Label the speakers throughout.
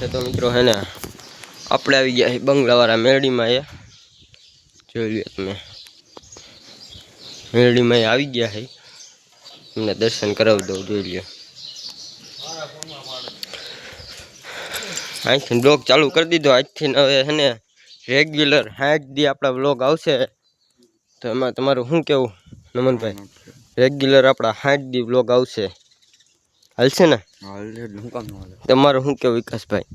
Speaker 1: છે તો મિત્રો હે ને આપણે આવી ગયા બંગલાવાળા મેરડીમાં એ જોઈ લો તમે મેરડીમાં આવી ગયા છે તમને દર્શન કરાવી દઉં જોઈ લો અહીંથી બ્લોગ ચાલુ કરી દીધો આજથી હવે છે ને રેગ્યુલર 60 દી આપણા બ્લોગ આવશે તો એમાં તમારું શું કેવું નમનભાઈ રેગ્યુલર આપણા 60 દી બ્લોગ આવશે હાલશે ને તમારું શું કેવું વિકાસભાઈ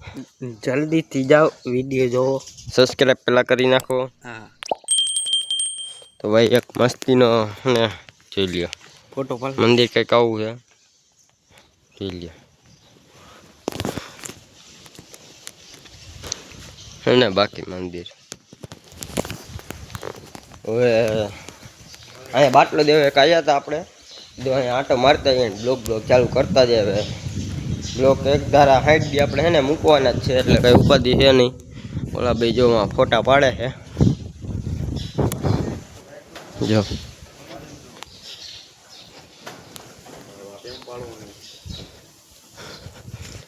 Speaker 2: જલ્દીથી જાઓ વિડીયો જોવો
Speaker 1: સબસ્ક્રાઈબ પેલા કરી નાખો
Speaker 2: હા
Speaker 1: તો ભાઈ એક મસ્તીનો ને જોઈ લ્યો
Speaker 2: ફોટો
Speaker 1: મંદિર કંઈક આવું છે જોઈ લ્યો હે ને બાકી મંદિર હવે અહીંયા બાટલો દેવો એક આવ્યા હતા આપણે જો અહીંયા આંટો મારતા જઈએ બ્લોગ ચાલુ કરતા જાય હવે બ્લોક એક ધારા 60 દી આપણે હે ને મૂકવાના જ છે એટલે કંઈ ઉપાધિ છે નહીં ઓલા ભાઈ જોમાં ફોટા પાડે છે જો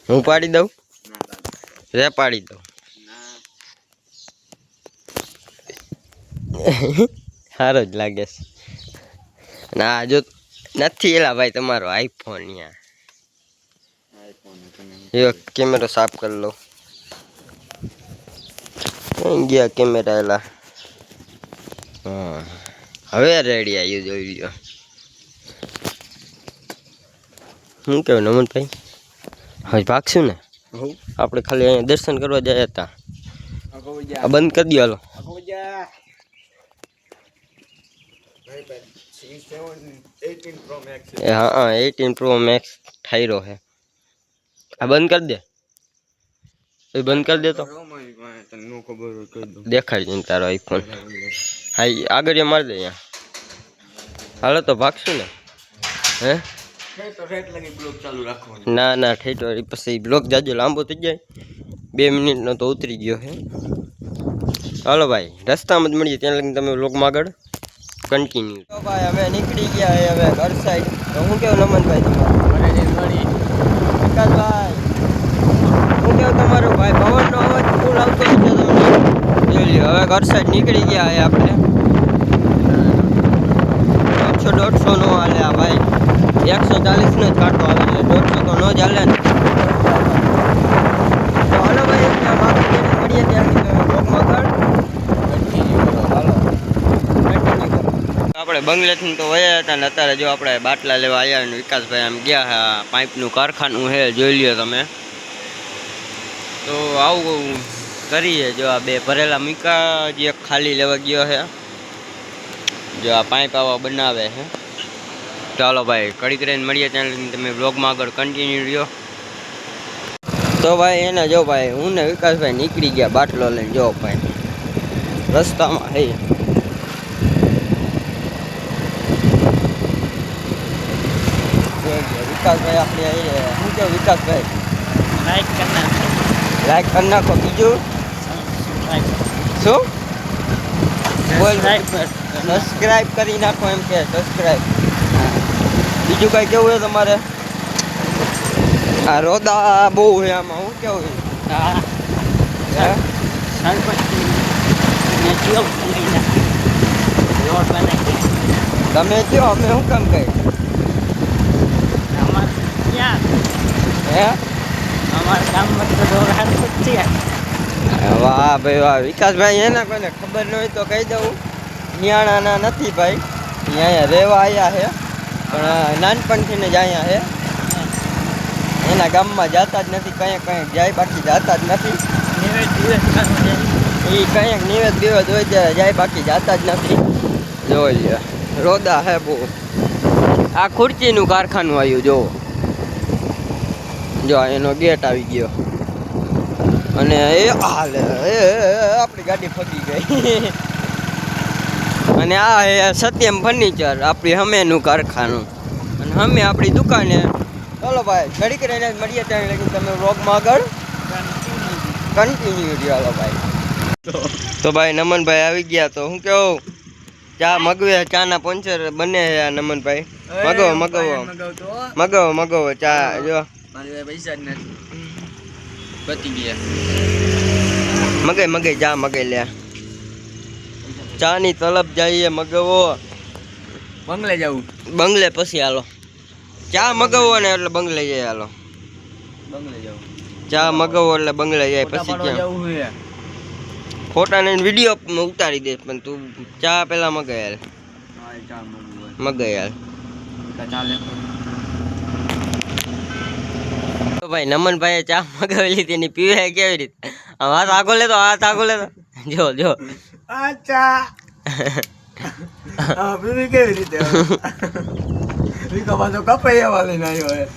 Speaker 1: હું પાડી દઉં રે પાડી દઉં સારો જ લાગે છે ના જો નથી એલા ભાઈ તમારો આઈફોન યાર કેમેરો સાફ કરી લો ગયા કેમેરા એલા હા હવે રેડી આવ્યું જોઈ લ્યો શું કેવું નમનભાઈ હવે ભાગશું ને આપણે ખાલી અહીંયા દર્શન કરવા જાય હતા આ બંધ કરી દો હાલો હા 18 પ્રો મેક્સ ઠાયરો છે આ બંધ કરી દે એ બંધ કરી દે તો દેખાય છે તારો આઈફોન હા આગળ મારી દે અહીંયા હાલો તો ભાગશું ને હે ના ના ઠેઠ પછી બ્લોક જાજો લાંબો થઈ જાય 2 મિનિટનો તો ઉતરી ગયો છે હાલો ભાઈ રસ્તામાં જ મળીએ ત્યાં લગી તમે બ્લોગમાં આગળ કન્ટિન્યુ તો ભાઈ અમે નીકળી ગયા હવે ઘર સાઈડ તો હું કેવું નમનભાઈ તમારું વિકાસભાઈ હું કેવું તમારું ભાઈ પવનનો અવાજ ફૂલ આવતો હતો તમને જોઈ લ્યો હવે ઘર સાઈડ નીકળી ગયા છે આપણે 100-150 નો હાલે આ ભાઈ 140 નો જ કાંટો આવે છે 150 તો નો જ હાલે ને તો હાલો ભાઈ મળીએ ત્યાં બ્લોગમાં આગળ આપણે બંગલેથી તો વયા હતા ને અત્યારે જો આપણે બાટલા લેવા આવ્યા ને વિકાસભાઈ આમ ગયા હા પાઇપનું કારખાનું છે જોઈ લ્યો તમે તો આવું કરીએ જો આ 2 ભરેલા મીકા જે એક ખાલી લેવા ગયો છે જો આ પાઇપ આવા બનાવે છે ચાલો ભાઈ કડીક રહીને મળીએ ત્યાં તમે બ્લોગમાં આગળ કન્ટિન્યુ રહ્યો તો ભાઈ એને જો ભાઈ હું ને વિકાસભાઈ નીકળી ગયા બાટલો લઈને જો ભાઈ રસ્તામાં હે વિકાસભાઈ આપણે અહીં શું કેવું વિકાસભાઈ લાઈક કરી નાખો બીજું શું બોલ સબસ્ક્રાઈબ કરી નાખો એમ કે સબસ્ક્રાઈબ બીજું કઈ કેવું છે તમારે આ રોદા બહુ છે આમાં શું કેવું તમે કયો અમે શું કામ કઈ હે
Speaker 2: અમારા ગામમાં તો
Speaker 1: વાહ ભાઈ વાહ વિકાસભાઈ એના કોઈને ખબર ન હોય તો કહી દઉં નિયાણાના નથી ભાઈ અહીંયા રહેવા આવ્યા છે પણ નાનપણથી જ અહીંયા છે એના ગામમાં જતા જ નથી કંઈક જાય બાકી જતા જ નથી એ કંઈક નિવેદ હોય ત્યારે જાય બાકી જતા જ નથી જોઈ લે રોદા હે બહુ આ ખુરચીનું કારખાનું આવ્યું જો એનો ગેટ આવી ગયો અને એ હાલે આપણી ગાડી ફગી ગઈ અને આ સત્યમ ફર્નિચર આપણી હમેનું કારખાનું અને અમે આપણી દુકાને ચાલો ભાઈ ઘડીક રહીને મળીએ ત્યાં લગી તમે વ્લોગમાં આગળ કન્ટિન્યુ રહ્યો હાલો ભાઈ તો ભાઈ નમનભાઈ આવી ગયા તો હું કેવું ચા મગવે ચાના પંચર બને છે આ નમનભાઈ મગાવો ચા જો
Speaker 2: પૈસા જ નથી
Speaker 1: પતી ગયા મગે જા મગે લે ચા ની તલબ જઈએ મગવો
Speaker 2: બંગલે જવું
Speaker 1: બંગલે પછી હાલો ચા મગવો ને એટલે બંગલે જઈએ હાલો
Speaker 2: બંગલે જવું
Speaker 1: ચા મગવો એટલે બંગલે જાય પછી ક્યાં
Speaker 2: જવું છે
Speaker 1: ફોટા ને વિડીયો ઉતારી દે પણ તું ચા પેલા મગે યાર
Speaker 2: હા ચા મગવું
Speaker 1: મગે યાર
Speaker 2: ચાલે
Speaker 1: તો ભાઈ નમનભાઈએ ચા મગાવી લીધી એની પીવે કેવી રીતે આમ હાથ આગો લેતો જો જો
Speaker 2: અચ્છા હા પીવી કેવી રીતે વિકો તો કપાઈ એવા લઈને આવ્યો હે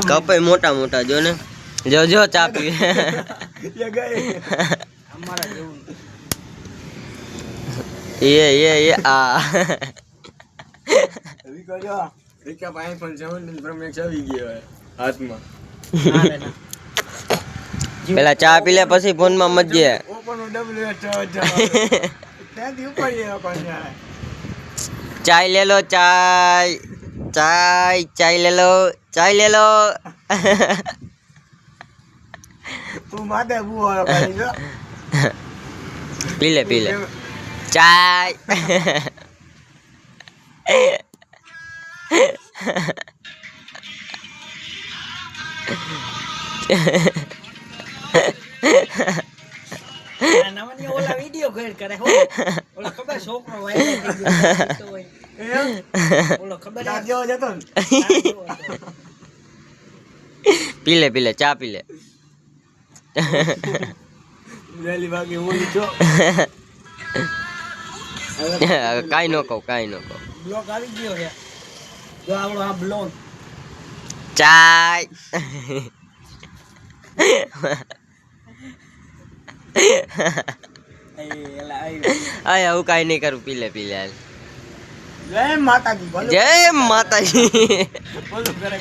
Speaker 1: કપાઈ મોટા જો ને જો ચા પીવે
Speaker 2: એ ગઈ અમારા જેવું
Speaker 1: એ આ
Speaker 2: વિકો જો વિકા પાસે પણ 17 Pro Max આવી ગયો હે હાથમાં
Speaker 1: પેલા ચા પી લે પછી ફોન માં મજે
Speaker 2: ઓપન ડબલ્યુ ત્યાંથી ઉપર ગયો કોણ
Speaker 1: ચાય લે લો ચાય લે લો
Speaker 2: તું માથે બુવાળો કરી જો
Speaker 1: પી લે ચાય
Speaker 2: નમની ઓલા વિડિયો ઘેર કરે હો ઓલા ખબર છોકરો વાયરલ થઈ ગયો ઓલો ખબર આ જેવો જતો ને
Speaker 1: પી લે ચા પી લે
Speaker 2: વેલી વાગે ઓલી જો
Speaker 1: કાઈ નો કહું
Speaker 2: બ્લોક આવી ગયો છે જો આવડો આ બ્લોક
Speaker 1: ચાય આય હું કાઈ નહીં કરું પી લે
Speaker 2: જય માતાજી બોલો
Speaker 1: જય માતાજી
Speaker 2: બોલો કરે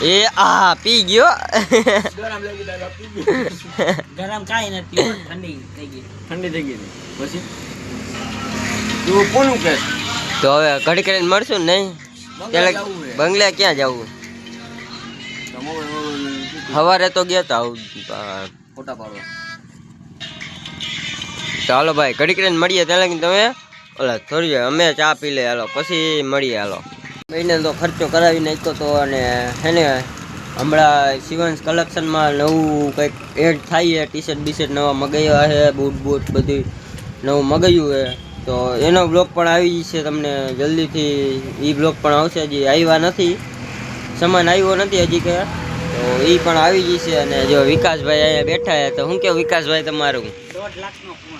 Speaker 1: એ આ પી ગયો
Speaker 2: ગરમ લાગી દાદા પી ગયો ગરમ કાઈ નથી ઠંડી થઈ ગઈ પછી તું કોનું કે
Speaker 1: તો હવે ઘડી કરીને મળશું ને નહીં ત્યારે બંગલે ક્યાં જવું સવારે તો ગયા તા
Speaker 2: ફોટા પાડવા
Speaker 1: ચાલો ભાઈ ઘડી કરીને મળીએ ત્યાં તમે ઓલા થોડી અમે ચા પી લે હાલો પછી મળીએ હાલો મહિને તો ખર્ચો કરાવી નાખ્યો તો અને હે ને હમણાં સિવન્સ કલેક્શનમાં નવું કંઈક એડ થાય છે ટી-શર્ટ બીશર્ટ નવા મગાવ્યા છે બૂટ બધું નવું મગાવ્યું છે તો એનો બ્લોગ પણ આવી છે તમને જલ્દીથી એ બ્લોગ પણ આવશે હજી આવ્યા નથી સામાન આવ્યો નથી હજી કે તો એ પણ આવી જશે અને જો વિકાસભાઈ અહીંયા બેઠા છે તો હું કેવું વિકાસભાઈ તમારું
Speaker 2: 1.5 લાખનો ફોન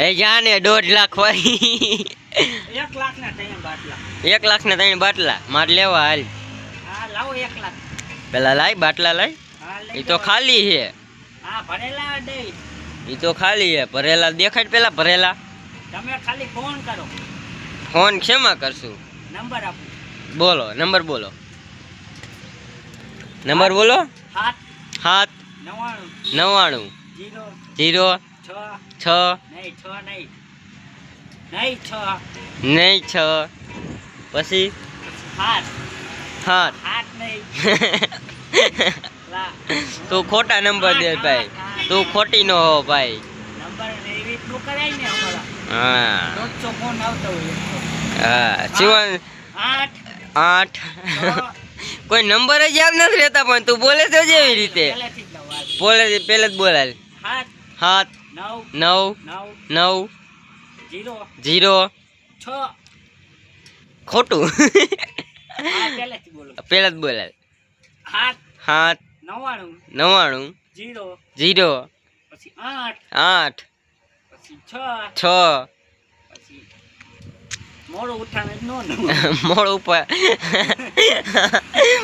Speaker 1: એ જાને 1.5 લાખ ભાઈ
Speaker 2: 1 લાખના 3 બાટલા
Speaker 1: 1 લાખના 3 બાટલા મારે લેવા હાલ
Speaker 2: હા લાવો 1 લાખ
Speaker 1: પેલા લાય બાટલા લાય એ તો ખાલી છે
Speaker 2: હા ભરેલા દે
Speaker 1: એ તો ખાલી છે ભરેલા દેખાડ પેલા ભરેલા
Speaker 2: તમે ખાલી ફોન કરો
Speaker 1: ફોન શેમાં કરશું
Speaker 2: નંબર આપો
Speaker 1: બોલો નંબર બોલો 7 99 0 6 નહીં 6 પછી 7 તું ખોટા નંબર દે ભાઈ તું ખોટી નો હો ભાઈ હા શિવન 8 કોઈ નંબર જ યાદ નથી રહેતા પણ તું બોલે તો જેવી રીતે બોલે પેલે જ બોલાલ 7 9 0 ખોટું પેલે જ બોલાલ 7 99 0 8 6 મોડ ઉપર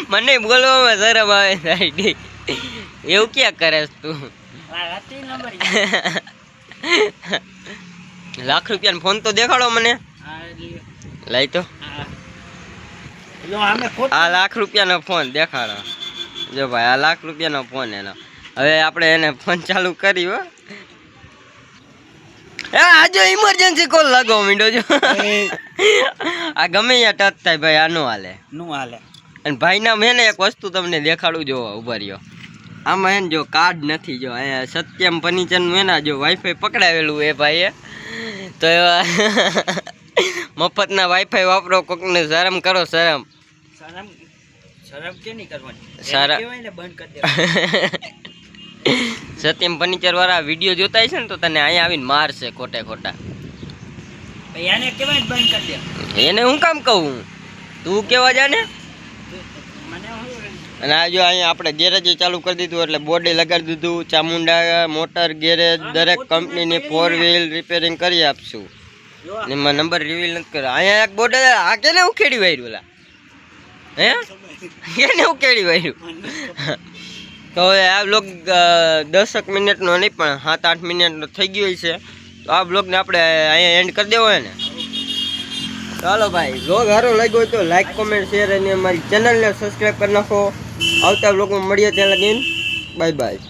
Speaker 1: મને બોલવામાં શરમ આવે સાઈડ એવું ક્યાં કરે તું લાખ રૂપિયાનો ફોન તો દેખાડો મને લઈ તો આ લાખ રૂપિયાનો ફોન દેખાડો જો ભાઈ આ લાખ રૂપિયાનો ફોન એનો હવે આપણે એને ફોન ચાલુ કર્યું આજો ઇમરજન્સી કોલ લાગો મીંડો જો આ ગમે ત્યાં ટચ થાય ભાઈ આ નો હાલે
Speaker 2: નું હાલે
Speaker 1: અને ભાઈ ના મેં એક વસ્તુ તમને દેખાડું જો ઉભા રહ્યો આમાં હે ને જો કાર્ડ નથી, જો અહીંયા સત્યમ ફર્નિચરનું એના જો વાઈફાઈ પકડાવેલું એ ભાઈએ, તો એવા મફતના વાઈફાઈ વાપરો, કોકને શરમ કરો, શરમ.
Speaker 2: શરમ કે નહીં કરવાની,
Speaker 1: સારા
Speaker 2: કહેવાય ને બંધ કરી દેવાનું.
Speaker 1: સત્યમ ફર્નિચર વાળા વિડીયો જોતા હશે ને તો તને અહીંયા આવીને મારશે ખોટે ખોટા.
Speaker 2: ભાઈ આને કહેવાય ને બંધ કરી દે.
Speaker 1: એને હું કામ કહું, તું કેવા જાને.
Speaker 2: મને
Speaker 1: અને આ જો અહીંયા આપણે ગેરેજ ચાલુ કરી દીધું, એટલે બોર્ડે લગાડી દીધું, ચામુંડા મોટર ગેરેજ દરેક કંપનીની 4 વ્હીલ રિપેરિંગ કરી આપશું. એમાં નંબર રિવીલ નથી કર્યો. અહીંયા એક બોર્ડ આ કેને ઉખેડી વાર્યું ઓલા, હે કેને ઉખેડી વાર્યું. તો હવે આ બ્લોગ 10 મિનિટનો નહીં પણ 7-8 મિનિટનો થઈ ગયો છે, તો આ બ્લોગને આપણે અહીંયા એન્ડ કરી દેવો હોય ને. ચાલો ભાઈ, બ્લોગ સારો લાગ્યો હોય તો લાઈક, કોમેન્ટ, શેર અને અમારી ચેનલને સબસ્ક્રાઈબ કરી નાખો. આવતા બ્લોગમાં મળીએ ત્યાં લગીને બાય બાય.